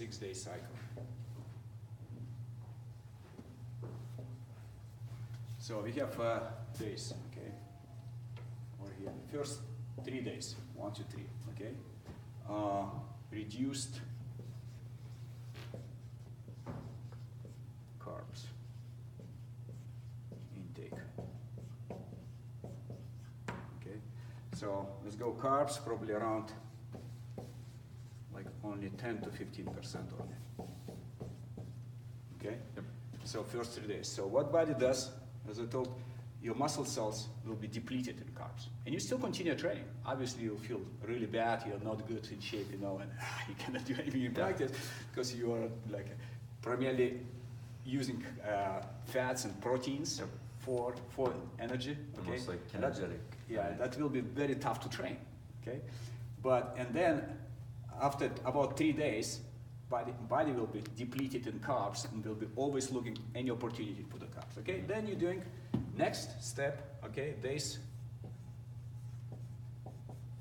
6-day cycle. So we have days, okay, over here. First 3 days, 1, 2, 3, okay. Reduced carbs intake. Okay, so let's go carbs, probably around like only 10 to 15% only. Okay, Yep. so first 3 days. So what body does, as I told, your muscle cells will be depleted in carbs. And you still continue training. Obviously you'll feel really bad, you're not good in shape, you know, and you cannot do anything in practice because you are like primarily using fats and proteins for energy. Okay? Almost like kinetic. Yeah, that will be very tough to train. Okay, and then after about 3 days, body will be depleted in carbs and will be always looking any opportunity for the carbs. Okay, then you're doing next step. Okay, days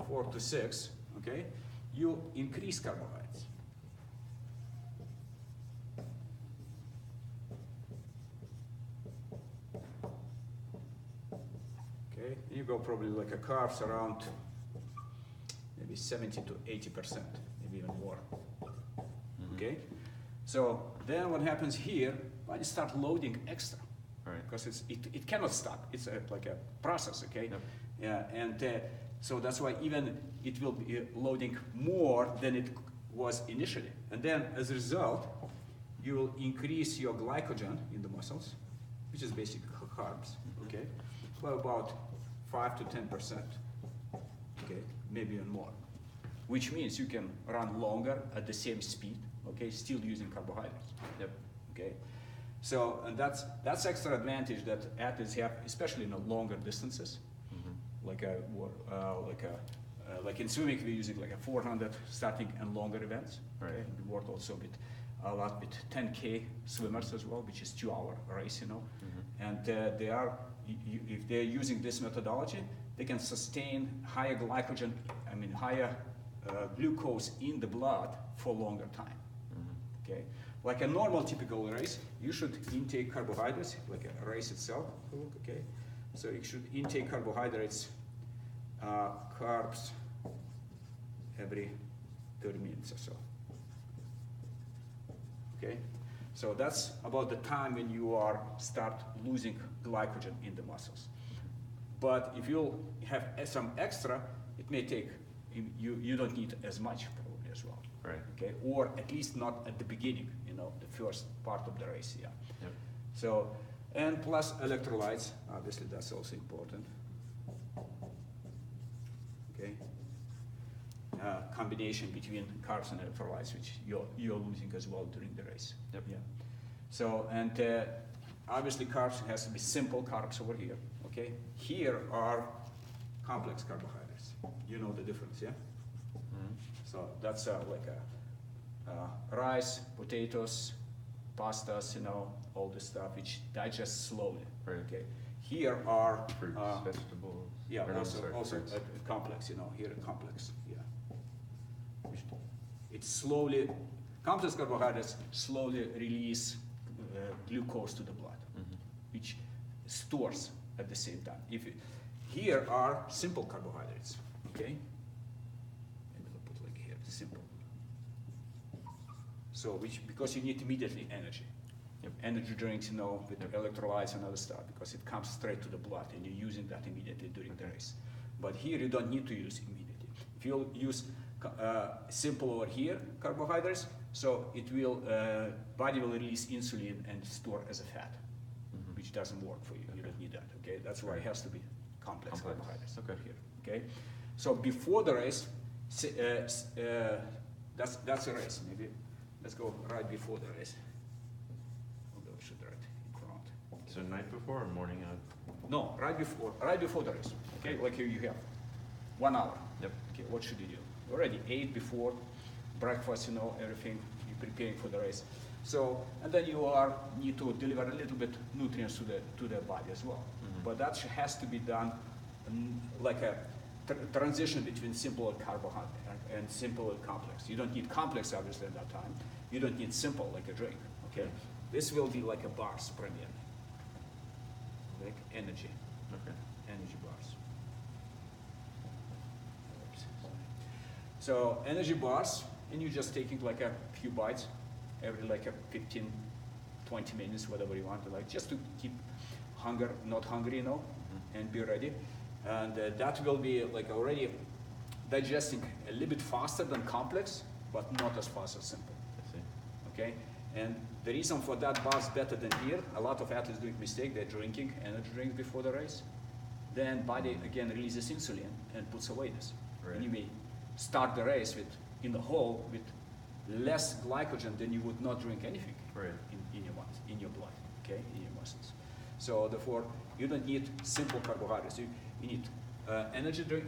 4 to 6. Okay, you increase carbohydrates. Okay, you go probably like a carbs around maybe 70 to 80%, maybe even more. Okay, so then what happens here? Body start loading extra, right? Because it cannot stop. It's like a process. Okay, yep. Yeah, and so that's why even it will be loading more than it was initially, and then as a result, you will increase your glycogen in the muscles, which is basically carbs. Okay, by about 5 to 10%. Okay, maybe even more, which means you can run longer at the same speed. Okay, still using carbohydrates. Yep. Okay, so and that's extra advantage that athletes have, especially in the longer distances. Like in swimming, we're using like a 400 starting and longer events. Right. Okay, we work also with a lot with 10K swimmers as well, which is 2-hour race, you know. And they are, if they're using this methodology, they can sustain higher glycogen, higher glucose in the blood for longer time. Okay, like a normal typical race, you should intake carbohydrates, like a race itself. Okay, so you should intake carbohydrates, carbs every 30 minutes or so. Okay, so that's about the time when you start losing glycogen in the muscles. But if you have some extra, it may take, you don't need as much probably as well. Right. Okay, or at least not at the beginning, you know, the first part of the race, yeah. Yep. So, and plus electrolytes, obviously that's also important. Okay, combination between carbs and electrolytes, which you're losing as well during the race. Yep. Yeah. So, and obviously carbs has to be simple carbs over here. Okay, here are complex carbohydrates. You know the difference, yeah? So that's like rice, potatoes, pastas, you know, all this stuff which digest slowly. Right. Okay. Here are Fruits, vegetables. yeah, Or no, also fruits. complex. You know, here a complex. Yeah. It's slowly complex carbohydrates slowly release glucose to the blood, which stores at the same time. Here are simple carbohydrates. Okay. Simple. So, because you need immediately energy. Yep. Energy drinks, you know, with electrolytes and other stuff, because it comes straight to the blood and you're using that immediately during the race. But here you don't need to use immediately. If you use simple over here carbohydrates, so it will, body will release insulin and store as a fat, which doesn't work for you. You don't need that, okay? That's why it has to be complex carbohydrates. Okay. Here, okay? So before the race, that's a race. Maybe let's go right before the race. Although we should write in front. So night before or morning of? No, right before the race. Okay, like here you have 1 hour. Yep. Okay, what should you do? You already ate before, breakfast, you know, everything. You're preparing for the race. So, and then you need to deliver a little bit nutrients to the body as well. But that has to be done like a transition between simple and carbohydrate and simple and complex. You don't need complex obviously at that time. You don't need simple like a drink, okay? This will be like a bars premium, like energy, Okay. energy bars. So energy bars, and you're just taking like a few bites every like a 15, 20 minutes, whatever you want to like, just to keep hunger, not hungry, you know, and be ready. And that will be like already digesting a little bit faster than complex, but not as fast as simple. I see. Okay, and the reason for that bars better than beer, a lot of athletes doing mistake, they're drinking energy drinks before the race. Then body again releases insulin and puts away this. Right. And you may start the race with, in the whole, with less glycogen than you would not drink anything Right. in your blood, okay, in your muscles. So therefore, you don't need simple carbohydrates. You need energy drink,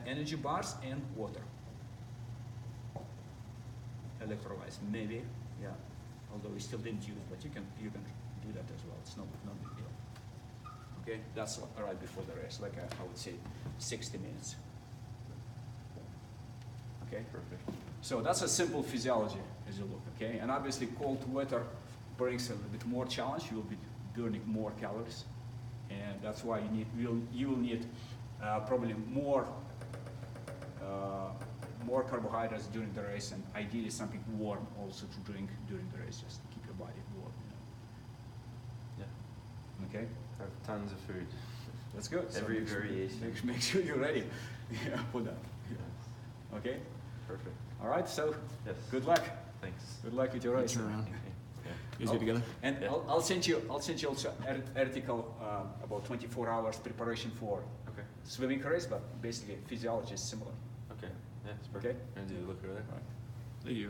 energy bars and water. Electrolytes, maybe, yeah. Although we still didn't use, but you can do that as well. It's no big deal. Okay, that's right before the race, like I would say 60 minutes. Okay, Perfect. so that's a simple physiology as you look. Okay, and obviously cold weather brings a little bit more challenge. You will be burning more calories, and that's why you will need probably more carbohydrates during the race, and ideally something warm also to drink during the race, just to keep your body warm. You know. Yeah. Okay, Have tons of food. that's good. So Every make sure- variation. Make sure you're ready. Yeah, for that. Yes. Okay. Perfect. All right. So Yes. good luck. Thanks. Good luck with your race. Turn around. Okay. Yeah. You guys good together? And Yeah. I'll send you also an article about 24 hours preparation for Okay. swimming race, but basically physiology is similar. Okay. Yeah, it's Okay. perfect. And do you look over there? All right. Thank you.